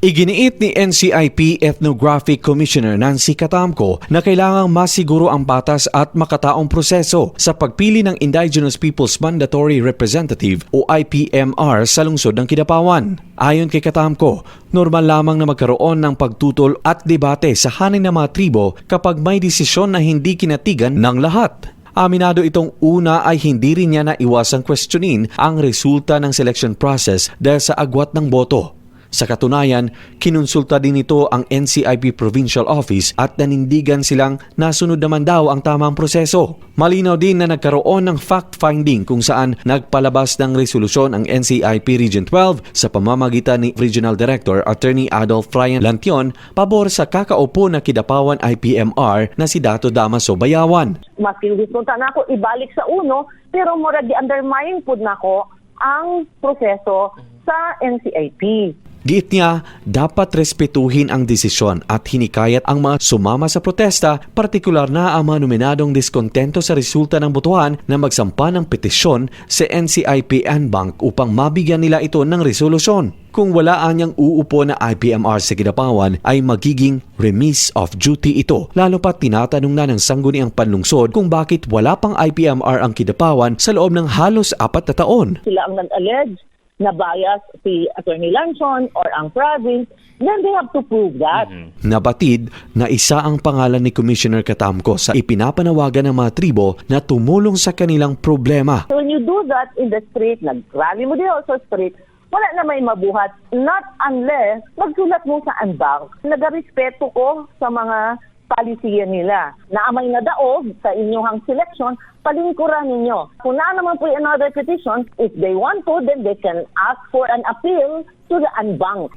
Iginiit ni NCIP Ethnographic Commissioner Nancy Catamco na kailangang masiguro ang batas at makataong proseso sa pagpili ng Indigenous Peoples Mandatory Representative o IPMR sa lungsod ng Kidapawan. Ayon kay Catamco, normal lamang na magkaroon ng pagtutol at debate sa hanay ng mga tribo kapag may desisyon na hindi kinatigan ng lahat. Aminado itong una ay hindi rin niya naiwasang questionin ang resulta ng selection process dahil sa agwat ng boto. Sa katunayan, kinonsulta din ito ang NCIP Provincial Office at nanindigan silang nasunod naman daw ang tamang proseso. Malinaw din na nagkaroon ng fact-finding kung saan nagpalabas ng resolusyon ang NCIP Region 12 sa pamamagitan ni Regional Director Attorney Adolf Ryan Lantion pabor sa kakaupo na Kidapawan IPMR na si Dato Damaso Bayawan. Maski gusto na ako ibalik sa uno, pero mura di undermine po na ko ang proseso sa NCIP. Giit niya, dapat respetuhin ang desisyon at hinikayat ang mga sumama sa protesta, partikular na ang mga nominadong diskontento sa resulta ng botohan na magsampa ng petisyon sa NCIP Bank upang mabigyan nila ito ng resolusyon. Kung wala anyang uupo na IPMR sa Kidapawan ay magiging remise of duty ito, lalo pat tinatanong na ng sangguniang panlungsod kung bakit wala pang IPMR ang Kidapawan sa loob ng halos 4 na taon. Sila ang nag-allege na bias si Attorney Lanson or ang province, then they have to prove that. Nabatid na isa ang pangalan ni Commissioner Catamco sa ipinapanawagan ng mga tribo na tumulong sa kanilang problema. So when you do that in the street, nag-rally mo din sa street, wala na may mabuhat. Not unless magsulat mo sa anbank. Nagarespeto ko sa mga palisiyan nila. Naamay na daog sa inyong selection, palingkuran ninyo. Kung na naman po another petition, if they want to, then they can ask for an appeal to the unbank.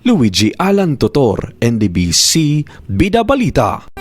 Luigi Alan Totor, NDBC, Bida Balita.